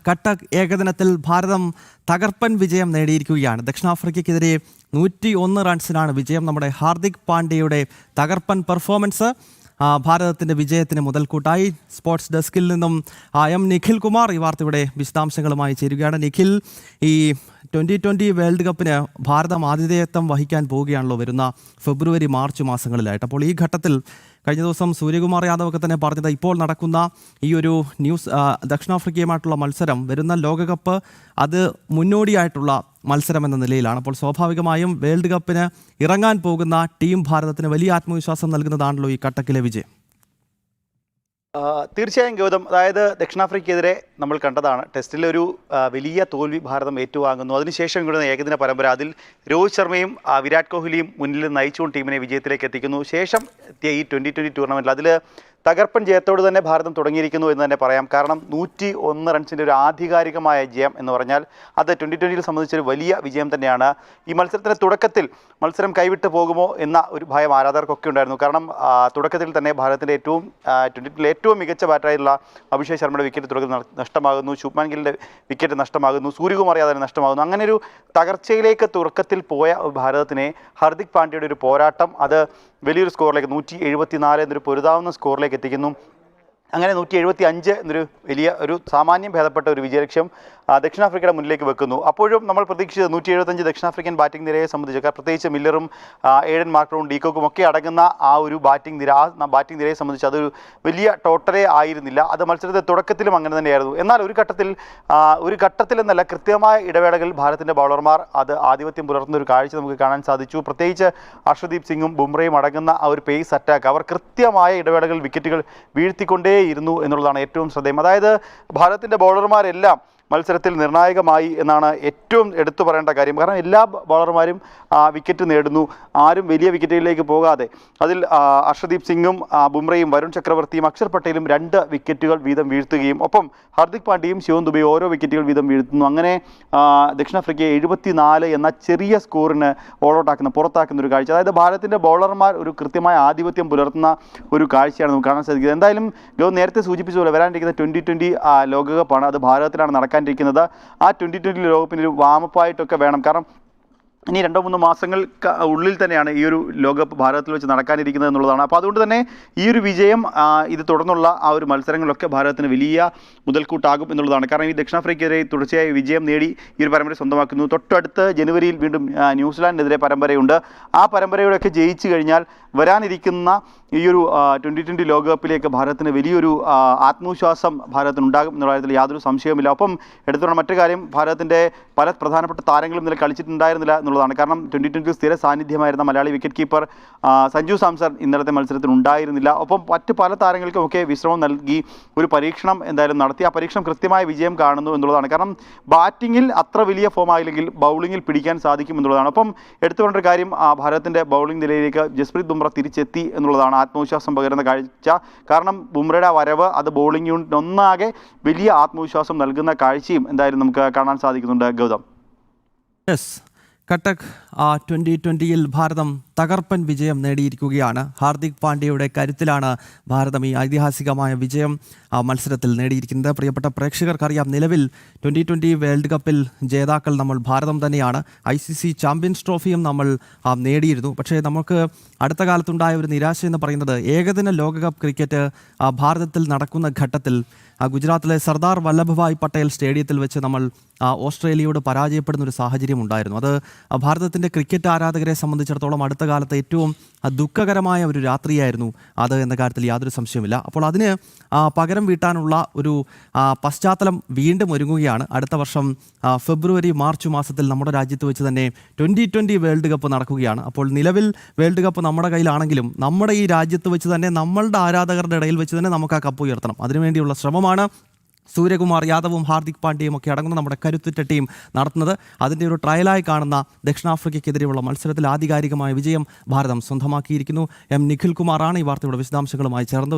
കട്ടക് ഏകദിനത്തിൽ ഭാരതം തകർപ്പൻ വിജയം നേടിയിരിക്കുകയാണ്. ദക്ഷിണാഫ്രിക്കയ്ക്കെതിരെ 101 റൺസിനാണ് വിജയം. നമ്മുടെ ഹാർദിക് പാണ്ഡ്യയുടെ തകർപ്പൻ പെർഫോമൻസ് ഭാരതത്തിൻ്റെ വിജയത്തിന് മുതൽക്കൂട്ടായി. സ്പോർട്സ് ഡെസ്കിൽ നിന്നും എം നിഖിൽ കുമാർ ഈ വാർത്തയുടെ വിശദാംശങ്ങളുമായി ചേരുകയാണ്. നിഖിൽ, ഈ 2020 വേൾഡ് കപ്പിന് ഭാരതം ആതിഥേയത്വം വഹിക്കാൻ പോവുകയാണല്ലോ വരുന്ന ഫെബ്രുവരി മാർച്ച് മാസങ്ങളിലായിട്ട്. അപ്പോൾ ഈ ഘട്ടത്തിൽ കഴിഞ്ഞ ദിവസം സൂര്യകുമാർ യാദവ് ഒക്കെ തന്നെ പറഞ്ഞത് ഇപ്പോൾ നടക്കുന്ന ഈ ഒരു ദക്ഷിണാഫ്രിക്കയുമായിട്ടുള്ള മത്സരം വരുന്ന ലോകകപ്പ് അത് മുന്നോടിയായിട്ടുള്ള മത്സരം എന്ന നിലയിലാണ്. അപ്പോൾ സ്വാഭാവികമായും വേൾഡ് കപ്പിന് ഇറങ്ങാൻ പോകുന്ന ടീം ഭാരതത്തിന് വലിയ ആത്മവിശ്വാസം നൽകുന്നതാണല്ലോ ഈ കട്ടക്കിലെ വിജയം. തീർച്ചയായും ഗൗതം, അതായത് ദക്ഷിണാഫ്രിക്കയ്ക്കെതിരെ നമ്മൾ കണ്ടതാണ് ടെസ്റ്റിലൊരു വലിയ തോൽവി ഭാരതം ഏറ്റുവാങ്ങുന്നു. അതിനുശേഷം ഇങ്ങോട്ട് ഏകദിന പരമ്പര, അതിൽ രോഹിത് ശർമ്മയും വിരാട് കോഹ്ലിയും മുന്നിൽ നയിച്ചുകൊണ്ട് ടീമിനെ വിജയത്തിലേക്ക് എത്തിക്കുന്നു. ശേഷം എത്തിയ ഈ 2020 ടൂർണമെൻറ്റിൽ അതിൽ തകർപ്പൻ ജയത്തോട് തന്നെ ഭാരതം തുടങ്ങിയിരിക്കുന്നു എന്ന് തന്നെ പറയാം. കാരണം 101 റൺസിൻ്റെ ഒരു ആധികാരികമായ ജയം എന്ന് പറഞ്ഞാൽ അത് 2020 സംബന്ധിച്ചൊരു വലിയ വിജയം തന്നെയാണ്. ഈ മത്സരത്തിൻ്റെ തുടക്കത്തിൽ മത്സരം കൈവിട്ട് പോകുമോ എന്ന ഒരു ഭയം ആരാധകർക്കൊക്കെ ഉണ്ടായിരുന്നു. കാരണം തുടക്കത്തിൽ തന്നെ ഭാരതത്തിൻ്റെ 2020 ഏറ്റവും മികച്ച ബാറ്ററായിട്ടുള്ള അഭിഷേക് ശർമ്മയുടെ വിക്കറ്റ് തുടക്കത്തിൽ നഷ്ടമാകുന്നു, ശുഭ്മാൻ ഗില്ലിൻ്റെ വിക്കറ്റ് നഷ്ടമാകുന്നു, സൂര്യകുമാർ യാദവിന് നഷ്ടമാകുന്നു. അങ്ങനെ ഒരു തകർച്ചയിലേക്ക് തുടക്കത്തിൽ പോയ ഭാരതത്തിനെ ഹാർദിക് പാണ്ഡ്യയുടെ ഒരു പോരാട്ടം അത് വലിയൊരു സ്കോറിലേക്ക് 174 എന്നൊരു പൊരുതാവുന്ന സ്കോറിലേക്ക് എത്തിക്കുന്നു. അങ്ങനെ 175 എന്നൊരു വലിയ ഒരു സാമാന്യം ഭേദപ്പെട്ട ഒരു വിജയലക്ഷ്യം ദക്ഷിണാഫ്രിക്കയുടെ മുന്നിലേക്ക് വെക്കുന്നു. അപ്പോഴും നമ്മൾ പ്രതീക്ഷിച്ചത് 175 ദക്ഷിണാഫ്രിക്കൻ ബാറ്റിംഗ് നിരയെ സംബന്ധിച്ച്, പ്രത്യേകിച്ച് മില്ലറും ഏഡൻ മാർക്രവും ഡീകോക്കും ഒക്കെ അടങ്ങുന്ന ആ ഒരു ബാറ്റിംഗ് നിര, ആ ബാറ്റിംഗ് നിരയെ സംബന്ധിച്ച് അതൊരു വലിയ ടോട്ടലേ ആയിരുന്നില്ല. അത് മത്സരത്തെ തുടക്കത്തിലും അങ്ങനെ തന്നെയായിരുന്നു. എന്നാൽ ഒരു ഘട്ടത്തിൽ എന്നല്ല, കൃത്യമായ ഇടവേളകളിൽ ഭാരതത്തിൻ്റെ ബൗളർമാർ അത് ആധിപത്യം പുലർത്തുന്ന ഒരു കാഴ്ച നമുക്ക് കാണാൻ സാധിച്ചു. പ്രത്യേകിച്ച് അർഷദീപ് സിംഗും ബുംറയും അടങ്ങുന്ന ആ ഒരു പേസ് അറ്റാക്ക്, അവർ കൃത്യമായ ഇടവേളകളിൽ വിക്കറ്റുകൾ വീഴ്ത്തിക്കൊണ്ടേയിരുന്നു എന്നുള്ളതാണ് ഏറ്റവും ശ്രദ്ധേയം. അതായത് ഭാരതത്തിൻ്റെ ബൗളർമാരെല്ലാം മത്സരത്തിൽ നിർണായകമായി എന്നാണ് ഏറ്റവും എടുത്തു പറയേണ്ട കാര്യം. കാരണം എല്ലാ ബൗളർമാരും വിക്കറ്റ് നേടുന്നു, ആരും വലിയ വിക്കറ്റുകളിലേക്ക് പോകാതെ. അതിൽ അർഷദീപ് സിംഗും ബുംറയും വരുൺ ചക്രവർത്തിയും അക്ഷർ പട്ടേലും 2 വിക്കറ്റുകൾ വീതം വീഴ്ത്തുകയും ഒപ്പം ഹാർദിക് പാണ്ഡ്യയും ശിവം ദുബെയും ഓരോ വിക്കറ്റുകൾ വീതം വീഴ്ത്തുന്നു. അങ്ങനെ ദക്ഷിണാഫ്രിക്കയെ 74 എന്ന ചെറിയ സ്കോറിന് പുറത്താക്കുന്ന ഒരു കാഴ്ച. അതായത് ഭാരതത്തിൻ്റെ ബൗളർമാർ ഒരു കൃത്യമായ ആധിപത്യം പുലർത്തുന്ന ഒരു കാഴ്ചയാണ് നമുക്ക് കാണാൻ സാധിക്കുന്നത്. എന്തായാലും നേരത്തെ സൂചിപ്പിച്ച പോലെ വരാനിരിക്കുന്ന 2020 ലോകകപ്പാണ്, അത് ഭാരതത്തിലാണ് നടക്കാനിരിക്കുന്നത്. ആ 2020 ലോകകപ്പിന് ഒരു വാമപ്പായിട്ടൊക്കെ വേണം. കാരണം ഇനി 2-3 മാസങ്ങൾക്ക് ഉള്ളിൽ തന്നെയാണ് ഈ ഒരു ലോകകപ്പ് ഭാരതത്തിൽ വെച്ച് നടക്കാനിരിക്കുന്നത് എന്നുള്ളതാണ്. അപ്പോൾ അതുകൊണ്ട് തന്നെ ഈ ഒരു വിജയം ഇത് തുടർന്നുള്ള ആ ഒരു മത്സരങ്ങളിലൊക്കെ ഭാരതത്തിന് വലിയ മുതൽക്കൂട്ടാകും എന്നുള്ളതാണ്. കാരണം ഈ ദക്ഷിണാഫ്രിക്കയ്ക്കെതിരെ തുടർച്ചയായി വിജയം നേടി ഈ ഒരു പരമ്പര സ്വന്തമാക്കുന്നു. തൊട്ടടുത്ത് ജനുവരിയിൽ വീണ്ടും ന്യൂസിലാൻഡിനെതിരെ പരമ്പരയുണ്ട്. ആ പരമ്പരയോടൊക്കെ ജയിച്ചു കഴിഞ്ഞാൽ വരാനിരിക്കുന്ന ഈ ഒരു 2020 ലോകകപ്പിലേക്ക് ഭാരതത്തിന് വലിയൊരു ആത്മവിശ്വാസം ഭാരതത്തിനുണ്ടാകും എന്നുള്ള കാര്യത്തിൽ യാതൊരു സംശയവുമില്ല. ഒപ്പം എടുത്തുകൊണ്ട് മറ്റു കാര്യം, ഭാരതത്തിൻ്റെ പല പ്രധാനപ്പെട്ട താരങ്ങളും ഇന്നലെ കളിച്ചിട്ടുണ്ടായിരുന്നില്ല എന്നുള്ളതാണ്. കാരണം 2020 സ്ഥിര സാന്നിധ്യമായിരുന്ന മലയാളി വിക്കറ്റ് കീപ്പർ സഞ്ജു സാംസൺ ഇന്നലത്തെ മത്സരത്തിൽ ഉണ്ടായിരുന്നില്ല. ഒപ്പം മറ്റ് പല താരങ്ങൾക്കുമൊക്കെ വിശ്രമം നൽകി ഒരു പരീക്ഷണം എന്തായാലും നടത്തി. ആ പരീക്ഷണം കൃത്യമായ വിജയം കാണുന്നു എന്നുള്ളതാണ്. കാരണം ബാറ്റിങ്ങിൽ അത്ര വലിയ ഫോം ആയില്ലെങ്കിൽ ബൗളിങ്ങിൽ പിടിക്കാൻ സാധിക്കും എന്നുള്ളതാണ്. ഒപ്പം എടുത്തുകൊണ്ടൊരു കാര്യം, ഭാരതത്തിൻ്റെ ബൗളിംഗ് നിലയിലേക്ക് ജസ്പ്രീത് ബുംറ തിരിച്ചെത്തി എന്നുള്ളതാണ് ആത്മവിശ്വാസം പകരുന്ന കാഴ്ച. കാരണം ബുംറയുടെ വരവ് അത് ബൗളിംഗ് യൂണിറ്റ് ഒന്നാകെ വലിയ ആത്മവിശ്വാസം നൽകുന്ന കാഴ്ചയും എന്തായാലും നമുക്ക് കാണാൻ സാധിക്കുന്നുണ്ട് ഗൗതം. കട്ടക് 2020 ഭാരതം തകർപ്പൻ വിജയം നേടിയിരിക്കുകയാണ്. ഹാർദിക് പാണ്ഡ്യയുടെ കരുത്തിലാണ് ഭാരതം ഈ ഐതിഹാസികമായ വിജയം മത്സരത്തിൽ നേടിയിരിക്കുന്നത്. പ്രിയപ്പെട്ട പ്രേക്ഷകർക്കറിയാം, നിലവിൽ 2020 വേൾഡ് കപ്പിൽ ജേതാക്കൾ നമ്മൾ ഭാരതം തന്നെയാണ്. ICC ചാമ്പ്യൻസ് ട്രോഫിയും നമ്മൾ നേടിയിരുന്നു. പക്ഷേ നമുക്ക് അടുത്ത കാലത്തുണ്ടായ ഒരു നിരാശ എന്ന് പറയുന്നത്, ഏകദിന ലോകകപ്പ് ക്രിക്കറ്റ് ഭാരതത്തിൽ നടക്കുന്ന ഘട്ടത്തിൽ ഗുജറാത്തിലെ സർദാർ വല്ലഭഭായ് പട്ടേൽ സ്റ്റേഡിയത്തിൽ വെച്ച് നമ്മൾ ഓസ്ട്രേലിയയോട് പരാജയപ്പെടുന്ന ഒരു സാഹചര്യം ഉണ്ടായിരുന്നു. അത് ഭാരതത്തിൻ്റെ ക്രിക്കറ്റ് ആരാധകരെ സംബന്ധിച്ചിടത്തോളം അടുത്ത കാലത്ത് ഏറ്റവും ദുഃഖകരമായ ഒരു രാത്രിയായിരുന്നു അത് എന്ന കാര്യത്തിൽ യാതൊരു സംശയവുമില്ല. അപ്പോൾ അതിന് പകരം വീട്ടാനുള്ള ഒരു പശ്ചാത്തലം വീണ്ടും ഒരുങ്ങുകയാണ്. അടുത്ത വർഷം ഫെബ്രുവരി മാർച്ച് മാസത്തിൽ നമ്മുടെ രാജ്യത്ത് വെച്ച് തന്നെ 2020 വേൾഡ് കപ്പ് നടക്കുകയാണ്. അപ്പോൾ നിലവിൽ വേൾഡ് കപ്പ് നമ്മുടെ കയ്യിലാണെങ്കിലും നമ്മുടെ ഈ രാജ്യത്ത് വെച്ച് തന്നെ നമ്മളുടെ ആരാധകരുടെ ഇടയിൽ വെച്ച് തന്നെ നമുക്ക് ആ കപ്പ് ഉയർത്തണം. അതിനുവേണ്ടിയുള്ള ശ്രമമാണ് സൂര്യകുമാർ യാദവും ഹാർദിക് പാണ്ഡ്യയും ഒക്കെ അടങ്ങുന്ന നമ്മുടെ കരുത്തുറ്റ ടീം നടത്തുന്നത്. അതിൻ്റെ ഒരു ട്രയലായി കാണുന്ന ദക്ഷിണാഫ്രിക്കയ്ക്കെതിരെയുള്ള മത്സരത്തിൽ ആധികാരികമായ വിജയം ഭാരതം സ്വന്തമാക്കിയിരിക്കുന്നു. എം നിഖിൽ കുമാറാണ് ഈ വാർത്തയുടെ വിശദാംശങ്ങളുമായി ചേർന്നത്.